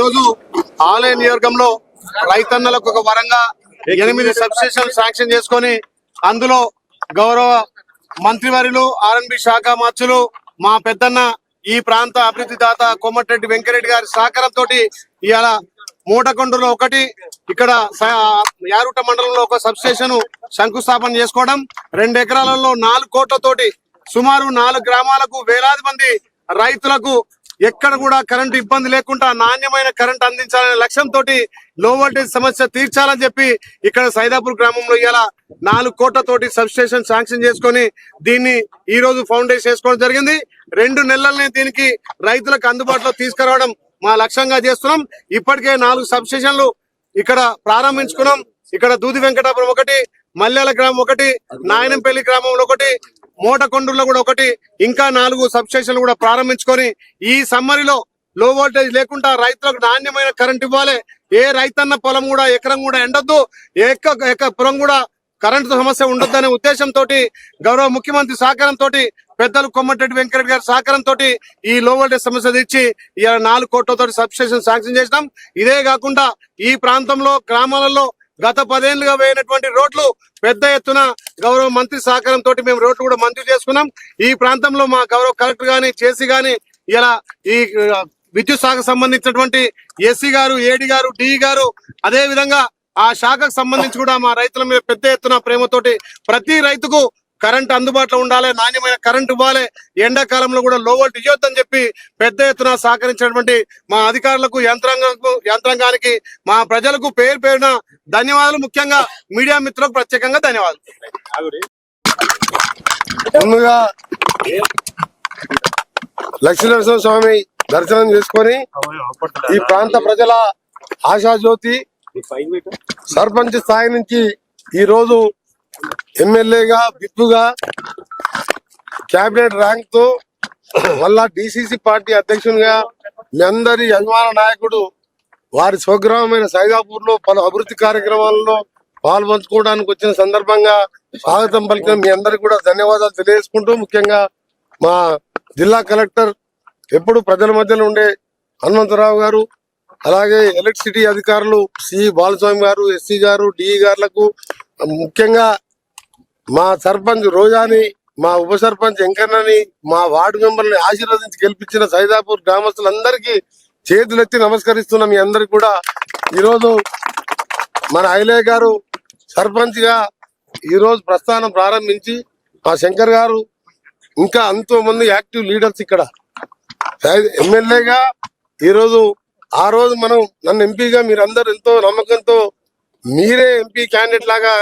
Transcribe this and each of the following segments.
రోజు ఆలయ నియోజకంలో రైతన్నలకు ఒక వరంగా 8 సబ్స్టేషన్లు శాంక్షన్ చేసుకొని అందులో గౌరవ మంత్రివర్యులు ఆర్ఎన్బి శాఖ మార్చులు మా పెద్దన్న ఈ ప్రాంత అభివృద్ధి దాత కోమటిరెడ్డి వెంకరెడ్డి గారి సహకారంతో ఇవాళ మూటకొండలో ఒకటి, ఇక్కడ యారుట మండలంలో ఒక సబ్స్టేషన్ శంకుస్థాపన చేసుకోవడం, 2 ఎకరాలలో 4 కోట్లతోటి సుమారు 4 గ్రామాలకు వేలాది మంది రైతులకు ఎక్కడ కూడా కరెంటు ఇబ్బంది లేకుండా నాణ్యమైన కరెంట్ అందించాలనే లక్ష్యంతో లో వోల్టేజ్ సమస్య తీర్చాలని చెప్పి ఇక్కడ సైదాపూర్ గ్రామంలో ఇవాళ 4 కోట్లతోటి సబ్స్టేషన్ శాంక్షన్ చేసుకొని దీన్ని ఈ రోజు ఫౌండేషన్ చేసుకోవడం జరిగింది. 2 నెలలనే దీనికి రైతులకు అందుబాటులో తీసుకురావడం మా లక్ష్యంగా చేస్తున్నాం. ఇప్పటికే 4 సబ్స్టేషన్లు ఇక్కడ ప్రారంభించుకున్నాం. ఇక్కడ దూది వెంకటాపురం ఒకటి, మల్యాల గ్రామం ఒకటి, నాయనంపల్లి గ్రామంలో ఒకటి, మోటకొండూరులో కూడా ఒకటి, ఇంకా 4 సబ్స్టేషన్లు కూడా ప్రారంభించుకొని ఈ సమ్మరిలో లో వోల్టేజ్ లేకుండా రైతులకు నాణ్యమైన కరెంట్ ఇవ్వాలి. ఏ రైతన్న పొలం కూడా ఎకరం కూడా ఎండొద్దు, పొలం కూడా కరెంటు సమస్య ఉండొద్దనే ఉద్దేశంతో గౌరవ ముఖ్యమంత్రి సహకారంతో పెద్దలు కోమటిరెడ్డి వెంకరెడ్డి గారి సహకారంతో ఈ లో వోల్టేజ్ సమస్య తెచ్చి ఇలా 4 కోట్లతో సబ్స్టేషన్ శాంక్షన్ చేసినాం. ఇదే కాకుండా ఈ ప్రాంతంలో గ్రామాలలో గత 10 ఏళ్లుగా వేయనటువంటి రోడ్లు పెద్ద ఎత్తున గౌరవ మంత్రి సహకారంతో మేము రోడ్లు కూడా మంజూరు చేసుకున్నాం. ఈ ప్రాంతంలో మా గౌరవ కలెక్టర్ గాని చేసి గాని ఇలా ఈ విద్యుత్ శాఖకు సంబంధించినటువంటి ఎస్సీ గారు, ఏడి గారు, డిఈ గారు, అదే విధంగా ఆ శాఖకు సంబంధించి కూడా మా రైతుల మీద పెద్ద ఎత్తున ప్రేమతోటి ప్రతి రైతుకు కరెంట్ అందుబాటులో ఉండాలి, నాణ్యమైన కరెంట్ ఇవ్వాలి, ఎండాకాలంలో కూడా లో వోల్టేజ్ ఇవ్వద్దని చెప్పి పెద్ద ఎత్తున సహకరించినటువంటి మా అధికారులకు, యంత్రాంగానికి, మా ప్రజలకు పేరు పేరున ధన్యవాదాలు. ముఖ్యంగా మీడియా మిత్రులకు ప్రత్యేకంగా ధన్యవాదాలు. ముందుగా లక్ష్మీనరసింహ స్వామి దర్శనం చేసుకొని ఈ ప్రాంత ప్రజల ఆశాజ్యోతి సర్పంచ్ స్థాయి నుంచి ఈ రోజు ఎమ్మెల్యేగా, విప్పుగా, కేబినెట్ ర్యాంక్ తో మళ్ళా డిసిసి పార్టీ అధ్యక్షునిగా మీ అందరి యజమాన నాయకుడు వారి స్వగ్రామమైన సైదాపూర్ లో పలు అభివృద్ధి కార్యక్రమాలలో పాల్పంచుకోవడానికి వచ్చిన సందర్భంగా స్వాగతం పలికిన మీ అందరికి కూడా ధన్యవాదాలు తెలియజేసుకుంటూ, ముఖ్యంగా మా జిల్లా కలెక్టర్ ఎప్పుడు ప్రజల మధ్యలో ఉండే హనుమంతరావు గారు, అలాగే ఎలక్ట్రిసిటీ అధికారులు సి బాలస్వామి గారు, ఎస్సీ గారు, డిఈ గారులకు, ముఖ్యంగా మా సర్పంచ్ రోజాని, మా ఉప సర్పంచ్ వెంకన్నని, మా వార్డు మెంబర్ని ఆశీర్వదించి గెలిపించిన సైదాపూర్ గ్రామస్తులందరికీ చేతులెత్తి నమస్కరిస్తున్నాం. మీ అందరికి కూడా ఈరోజు మన ఐలయ్య గారు సర్పంచ్ గా ఈరోజు ప్రస్థానం ప్రారంభించి, మా శంకర్ గారు, ఇంకా ఎంతో మంది యాక్టివ్ లీడర్స్ ఇక్కడ ఎమ్మెల్యేగా ఈరోజు, ఆ రోజు మనం నన్ను ఎంపీగా మీరందరూ ఎంతో నమ్మకంతో మీరే ఎంపీ క్యాండిడేట్ లాగా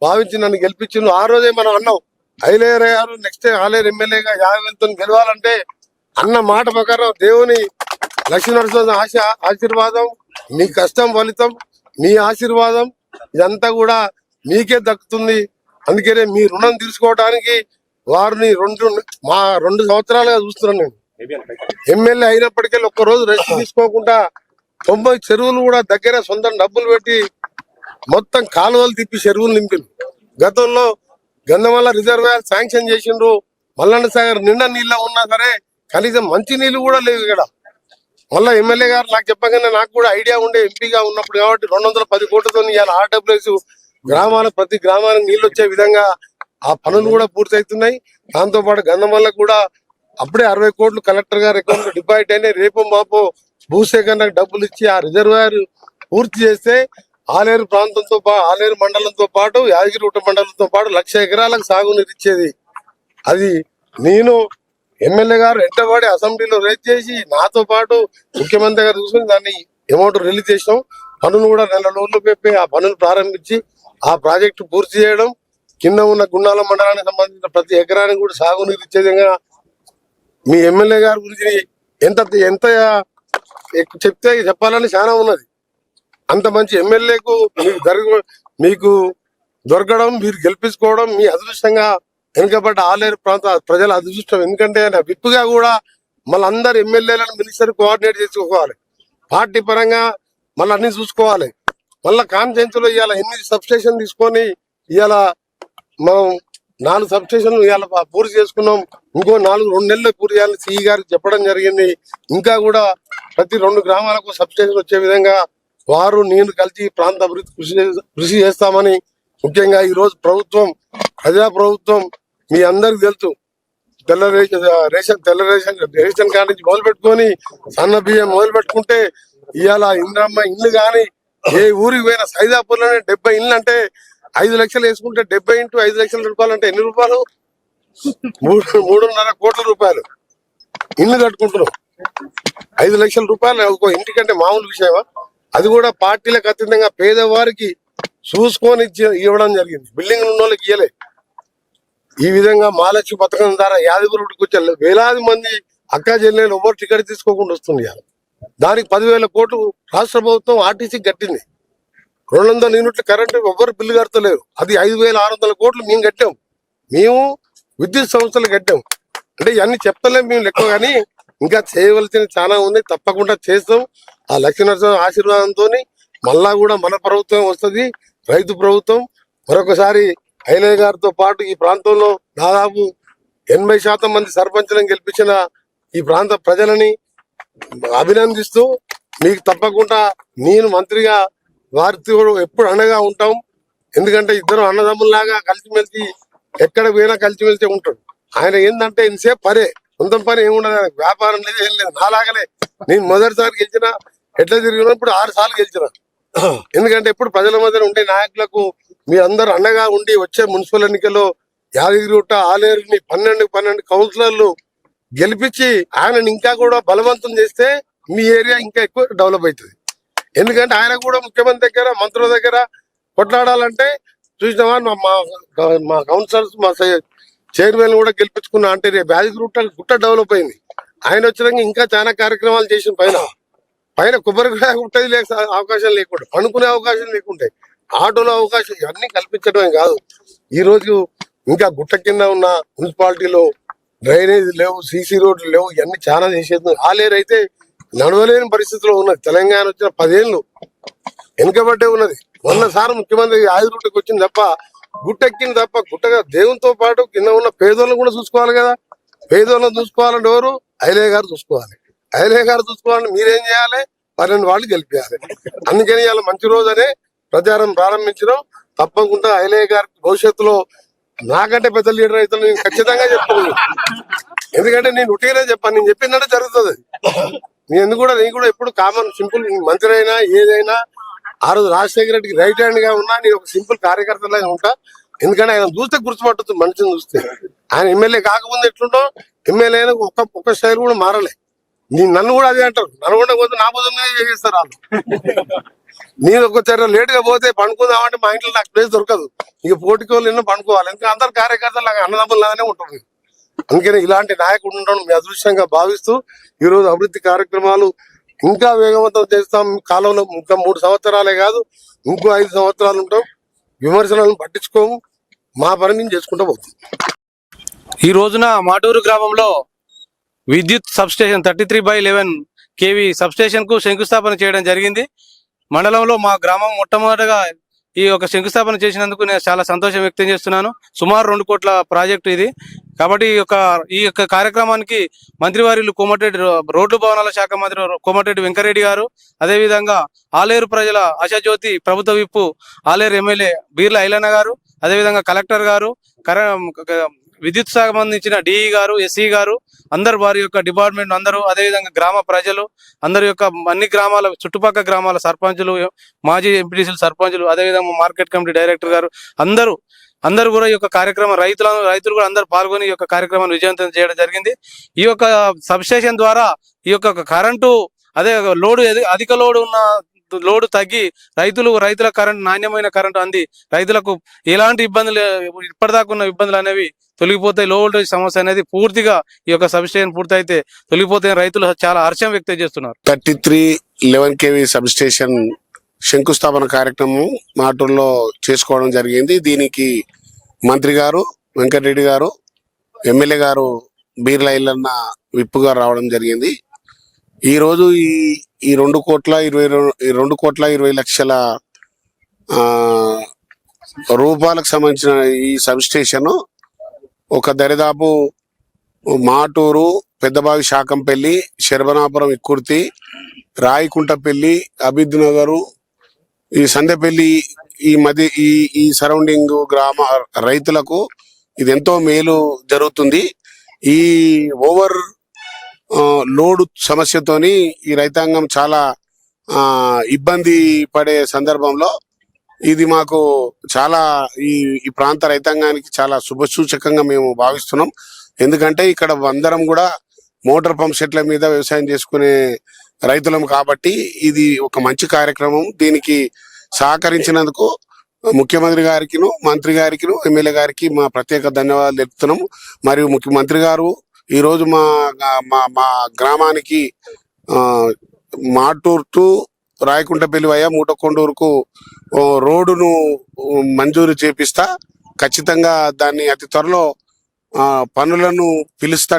భావించి నన్ను గెలిపించిండు. ఆ రోజే మనం అన్నాం ఐలయ్య గారు నెక్స్ట్ ఆలేరు ఎమ్మెల్యేగా 50,000తో గెలవాలంటే అన్న మాట ప్రకారం దేవుని లక్ష్మీనరసింహ ఆశీర్వాదం, మీ కష్టం ఫలితం, మీ ఆశీర్వాదం ఇదంతా కూడా మీకే దక్కుతుంది. అందుకనే మీ రుణం తీర్చుకోవడానికి వారిని 2 సంవత్సరాలుగా చూస్తున్నాను. నేను ఎమ్మెల్యే అయినప్పటికీ ఒక్కరోజు రెస్ట్ తీసుకోకుండా 90 చెరువులు కూడా దగ్గర సొంత డబ్బులు పెట్టి మొత్తం కాలువలు తిప్పి చెరువులు నింపింది. గతంలో గంధమల్ల రిజర్వాయర్ శాంక్షన్ చేసిండ్రు, మల్లన్న సాగర్ నిండా నీళ్ళ ఉన్నా సరే కనీసం మంచి నీళ్లు కూడా లేవు ఇక్కడ. మళ్ళా ఎమ్మెల్యే గారు నాకు చెప్పగానే నాకు కూడా ఐడియా ఉండే ఎంపీగా ఉన్నప్పుడు కాబట్టి 210 కోట్లతో ఇవాళ ఆర్డబ్ల్యూఎస్ ప్రతి గ్రామానికి నీళ్ళు వచ్చే విధంగా ఆ పనులు కూడా పూర్తి అవుతున్నాయి. దాంతో పాటు గంధమల్ల కూడా అప్పుడే 60 కోట్లు కలెక్టర్ గారి అకౌంట్ లో డిపాజిట్ అయినాయి. రేపు మాపో భూసేకరణకు డబ్బులు ఇచ్చి ఆ రిజర్వాయర్ పూర్తి చేస్తే ఆలేరు ప్రాంతంతో ఆలేరు మండలంతో పాటు యాదగిరిగుట్ట మండలంతో పాటు 1,00,000 ఎకరాలకు సాగునీరు ఇచ్చేది. అది నేను ఎమ్మెల్యే గారు ఎంటబడి అసెంబ్లీలో రేజ్ చేసి నాతో పాటు ముఖ్యమంత్రి గారు చూసుకుని దాన్ని అమౌంట్ రిలీజ్ చేసినాం. పనులు కూడా 2 రోజులు పెట్టి ఆ పనులు ప్రారంభించి ఆ ప్రాజెక్టు పూర్తి చేయడం, కింద ఉన్న గుండాల మండలానికి సంబంధించిన ప్రతి ఎకరానికి కూడా సాగునీరు ఇచ్చే విధంగా మీ ఎమ్మెల్యే గారి గురించి ఎంత చెప్తే చెప్పాలని చాలా ఉన్నది. అంత మంచి ఎమ్మెల్యేకు మీకు దొరకడం, మీరు గెలిపించుకోవడం మీ అదృష్టంగా వెనుకబడ్డ ఆలేరు ప్రాంత ప్రజల అదృష్టం. ఎందుకంటే ఆయన విప్పుగా కూడా మళ్ళీ అందరు ఎమ్మెల్యేలను మినిస్టర్ కోఆర్డినేట్ చేసుకోవాలి, పార్టీ పరంగా మళ్ళీ అన్ని చూసుకోవాలి. మళ్ళీ కాన్ఫరెన్స్ లో ఇవాళ 8 సబ్స్టేషన్ తీసుకొని ఇవాళ మనం 4 సబ్ స్టేషన్లు ఇవాళ పూర్తి చేసుకున్నాం. ఇంకో 2 నెలల్లో పూర్తి చేయాలని సిఈ గారికి చెప్పడం జరిగింది. ఇంకా కూడా ప్రతి 2 గ్రామాలకు సబ్ స్టేషన్ వచ్చే విధంగా వారు నేను కలిసి ప్రాంత అభివృద్ధి కృషి చేస్తామని, ముఖ్యంగా ఈ రోజు ప్రభుత్వం ప్రజా ప్రభుత్వం మీ అందరికి తెలుసు. తెల్ల రేషన్ కార్డు నుంచి మొదలు పెట్టుకొని సన్న బియ్యం మొదలు పెట్టుకుంటే ఇవాళ ఇంద్రమ్మ ఇల్లు గాని ఏ ఊరికి పోయిన సైదాపూర్ లోనే 70 ఇల్లు అంటే 5 లక్షలు వేసుకుంటే 70 ఇంటూ 5 లక్షల రూపాయలు అంటే ఎన్ని రూపాయలు? 3.5 కోట్ల రూపాయలు ఇల్లు కట్టుకుంటున్నాం. 5 లక్షల రూపాయలు ఒక ఇంటికంటే మామూలు విషయమా? అది కూడా పార్టీలకు అతీతంగా పేదవారికి చూసుకొని ఇవ్వడం జరిగింది. బిల్డింగ్ ఉన్న వాళ్ళకి ఇవ్వలే. ఈ విధంగా మహాలక్ష్మి పథకం ద్వారా యాదగిరిగుడికి వచ్చే వేలాది మంది అక్కా చెల్లెలు ఎవరు టికెట్ తీసుకోకుండా వస్తుంది. దానికి 10,000 కోట్లు రాష్ట్ర ప్రభుత్వం ఆర్టీసీకి కట్టింది. 200 యూనిట్ల కరెంటు ఎవ్వరు బిల్లు కడతలేరు. అది 5,600 కోట్లు మేము కట్టాం. మేము విద్యుత్ సంస్థలు కట్టాం. అంటే ఇవన్నీ చెప్తలేం మేము లెక్క, కానీ ఇంకా చేయవలసిన చాలా ఉంది. తప్పకుండా చేస్తాం. ఆ లక్ష్మీనరసింహ ఆశీర్వాదంతో మళ్ళా కూడా మన ప్రభుత్వం వస్తుంది, రైతు ప్రభుత్వం. మరొకసారి ఐలయ్య గారితో పాటు ఈ ప్రాంతంలో దాదాపు 80% మంది సర్పంచులను గెలిపించిన ఈ ప్రాంత ప్రజలని అభినందిస్తూ, మీకు తప్పకుండా నేను మంత్రిగా వారితో ఎప్పుడు అండగా ఉంటాం. ఎందుకంటే ఇద్దరు అన్నదమ్ముల్లాగా కలిసిమెలిసి ఎక్కడ పోయినా కలిసిమెలిసి ఉంటాడు. ఆయన ఏంటంటే ఇంతసేపు పరే సొంతం పని ఏముండదు, వ్యాపారం లేదు, ఏం లేదు. నాలాగనే నేను మొదటిసారి గెలిచిన ఎట్లా తిరిగినా ఇప్పుడు 6 సార్లు గెలిచిన. ఎందుకంటే ఇప్పుడు ప్రజల మధ్య ఉండే నాయకులకు మీ అందరు అండగా ఉండి వచ్చే మున్సిపల్ ఎన్నికల్లో యాదగిరిగుట్ట ఆలేరుని 12 కౌన్సిలర్లు గెలిపించి ఆయనని ఇంకా కూడా బలవంతం చేస్తే మీ ఏరియా ఇంకా ఎక్కువ డెవలప్ అవుతుంది. ఎందుకంటే ఆయన కూడా ముఖ్యమంత్రి దగ్గర మంత్రుల దగ్గర కొట్లాడాలంటే చూసినావా, మా కౌన్సిలర్స్ మా చైర్మన్ కూడా గెలిపించుకున్నా అంటే రేపు యాదగిరిగుట్ట గుట్ట డెవలప్ అయింది. ఆయన వచ్చినాక ఇంకా చాలా కార్యక్రమాలు చేసిన పైన కొబ్బరికాయ ఉంటుంది అవకాశం లేకుండా, పనుకునే అవకాశం లేకుంటాయి, ఆటోలో అవకాశం, ఇవన్నీ కల్పించడమే కాదు. ఈ రోజు ఇంకా గుట్ట కింద ఉన్న మున్సిపాలిటీలో డ్రైనేజ్ లేవు, సీసీ రోడ్లు లేవు, ఇవన్నీ చాలా చేసేది. ఆలేరు అయితే నడవలేని పరిస్థితిలో ఉన్నది. తెలంగాణ వచ్చిన 10 ఏళ్ళు వెనుకబడ్డే ఉన్నది. మొన్నసారి ముఖ్యమంత్రి యాదగిరిగుట్టకు వచ్చింది తప్ప, గుట్టెక్కింది తప్ప, గుట్టగా దేవునితో పాటు కింద ఉన్న పేదోళ్ళని కూడా చూసుకోవాలి కదా. పేదోళ్ళని చూసుకోవాలంటే ఎవరు? ఐలయ్య గారు చూసుకోవాలి. ఐలయ్య గారు చూసుకోవాలని మీరేం చేయాలి? 12 వాళ్ళు గెలిపించాలి. అందుకని ఇలా మంచి రోజనే ప్రచారం ప్రారంభించడం. తప్పకుండా ఐలయ్య గారికి భవిష్యత్తులో నాకంటే పెద్ద లీడర్ అయితే నేను ఖచ్చితంగా చెప్తాను. ఎందుకంటే నేను ఉట్టిగానే చెప్పాను, నేను చెప్పిందంటే జరుగుతుంది. నేను కూడా ఎప్పుడు కామన్ సింపుల్ మంత్రి అయినా ఏదైనా ఆ రోజు రాజశేఖర రెడ్డికి రైట్ హ్యాండ్ గా ఉన్నా నేను ఒక సింపుల్ కార్యకర్తలాగా ఉంటా. ఎందుకంటే ఆయన చూస్తే గుర్తుపట్టుతుంది మనిషిని చూస్తే. ఆయన ఎమ్మెల్యే కాకముందు ఎట్లుంటో ఎమ్మెల్యే అయినా ఒక్క స్టైల్ కూడా మారలే. నన్ను కూడా అదే అంటారు, నన్ను పోతే నా బుధంగా చేస్తారు వాళ్ళు. నేను ఒక లేట్ గా పోతే పండుకుందామంటే మా ఇంట్లో నాకు ప్లేస్ దొరకదు. ఇక పోటీకి వాళ్ళు పండుకోవాలి. ఎందుకంటే అందరు కార్యకర్తలు అన్నదమ్ములాగానే ఉంటుంది. అందుకని ఇలాంటి నాయకుడు ఉండడం మీ అదృష్టంగా భావిస్తూ ఈ రోజు అభివృద్ధి కార్యక్రమాలు ఇంకా వేగవంతం చేస్తాం. కాలంలో ఇంకా 3 సంవత్సరాలే కాదు, ఇంకో 5 సంవత్సరాలు ఉంటాం. విమర్శలను పట్టించుకోము, మా పని మేము చేసుకుంటూ పోతాం. ఈ రోజున మాటూరు గ్రామంలో విద్యుత్ sub station 33/11 kV sub station కు శంకుస్థాపన చేయడం జరిగింది. మండలంలో మా గ్రామం మొట్టమొదటిగా ఈ యొక్క శంకుస్థాపన చేసినందుకు నేను చాలా సంతోషం వ్యక్తం చేస్తున్నాను. సుమారు 2 కోట్ల ప్రాజెక్టు ఇది. కాబట్టి ఈ యొక్క కార్యక్రమానికి మంత్రివర్యులు కోమటిరెడ్డి రోడ్లు భవనాల శాఖ మంత్రి కోమటిరెడ్డి వెంకరెడ్డి గారు, అదేవిధంగా ఆలేరు ప్రజల ఆశాజ్యోతి ప్రభుత్వ విప్పు ఆలేరు ఎమ్మెల్యే బీర్ల ఐలన్న గారు, అదేవిధంగా కలెక్టర్ గారు, విద్యుత్ సంబంధించిన డిఈ గారు, ఎస్ఈ గారు, అందరు వారి యొక్క డిపార్ట్మెంట్ అందరూ, అదేవిధంగా గ్రామ ప్రజలు అందరి యొక్క అన్ని గ్రామాల చుట్టుపక్కల గ్రామాల సర్పంచులు, మాజీ ఎంపీటీసీలు, సర్పంచులు, అదేవిధంగా మార్కెట్ కమిటీ డైరెక్టర్ గారు అందరూ కూడా ఈ యొక్క కార్యక్రమం రైతులు కూడా అందరూ పాల్గొని ఈ యొక్క కార్యక్రమాన్ని విజయవంతం చేయడం జరిగింది. ఈ యొక్క సబ్ స్టేషన్ ద్వారా ఈ యొక్క కరెంటు అదే అధిక లోడు ఉన్న లోడు తగ్గి రైతుల కరెంట్ నాణ్యమైన కరెంటు అంది రైతులకు ఎలాంటి ఇబ్బందులు ఇప్పటిదాకా ఉన్న ఇబ్బందులు అనేవి తొలగిపోతాయి. లో వోల్టేజ్ సమస్య అనేది పూర్తిగా ఈ యొక్క సబ్ స్టేషన్ పూర్తయితే తొలగిపోతే రైతులు చాలా హర్షం వ్యక్తం చేస్తున్నారు. 33/11 kV సబ్ స్టేషన్ శంకుస్థాపన కార్యక్రమం మాటూరులో చేసుకోవడం జరిగింది. దీనికి మంత్రి గారు వెంకటరెడ్డి గారు, ఎమ్మెల్యే గారు బీర్ల ఐలన్న విప్పు గారు రావడం జరిగింది. ఈ రోజు ఈ 2,20 లక్షల రూపాయలకు సంబంధించిన ఈ సబ్ స్టేషన్ ఒక దరిదాపు మాటూరు, పెద్దబావి, శాకంపల్లి, శరభనాపురం, ఇక్కుర్తి, రాయికుంటపల్లి, అభిద్ నగరు, ఈ సందెపల్లి, ఈ మధ్య ఈ సరౌండింగ్ గ్రామ రైతులకు ఇది ఎంతో మేలు జరుగుతుంది. ఈ ఓవర్ లోడ్ సమస్యతోని ఈ రైతాంగం చాలా ఇబ్బంది పడే సందర్భంలో ఇది మాకు చాలా ఈ ప్రాంత రైతాంగానికి చాలా శుభసూచకంగా మేము భావిస్తున్నాం. ఎందుకంటే ఇక్కడ అందరం కూడా మోటార్ పంప్ సెట్ల మీద వ్యవసాయం చేసుకునే రైతులం కాబట్టి ఇది ఒక మంచి కార్యక్రమం. దీనికి సహకరించినందుకు ముఖ్యమంత్రి గారికిను, మంత్రి గారికిను, ఎమ్మెల్యే గారికి మా ప్రత్యేక ధన్యవాదాలు తెలుపుతున్నాం. మరియు ముఖ్యమంత్రి గారు ఈరోజు మా మా గ్రామానికి మాటూరు టు రాయకుంటపల్లి వయ్య మూటకొండూరుకు రోడ్డును మంజూరు చేపిస్తా, ఖచ్చితంగా దాన్ని అతి త్వరలో పనులను పిలుస్తా,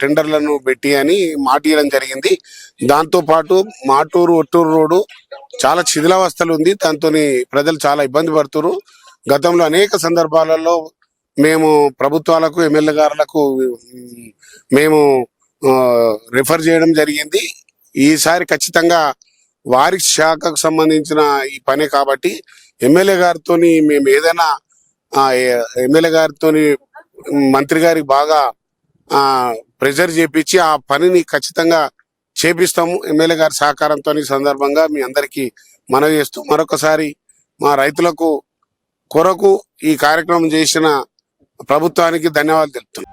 టెండర్లను పెట్టి అని మాట ఇవ్వడం జరిగింది. దాంతో పాటు మాటూరు ఒట్టూరు రోడ్డు చాలా శిథిలావస్థలు ఉంది. దాంతో ప్రజలు చాలా ఇబ్బంది పడుతున్నారు. గతంలో అనేక సందర్భాలలో మేము ప్రభుత్వాలకు, ఎమ్మెల్యే గారులకు మేము రిఫర్ చేయడం జరిగింది. ఈసారి ఖచ్చితంగా వారి శాఖకు సంబంధించిన ఈ పనే కాబట్టి ఎమ్మెల్యే గారితో మేము ఏదైనా ఎమ్మెల్యే గారితో మంత్రి గారికి బాగా ప్రెజర్ చేపించి ఆ పనిని ఖచ్చితంగా చేపిస్తాము. ఎమ్మెల్యే గారి సహకారంతో సందర్భంగా మీ అందరికీ మనవి చేస్తూ మరొకసారి మా రైతులకు కొరకు ఈ కార్యక్రమం చేసిన ప్రభుత్వానికి ధన్యవాదాలు తెలుపుతున్నాం.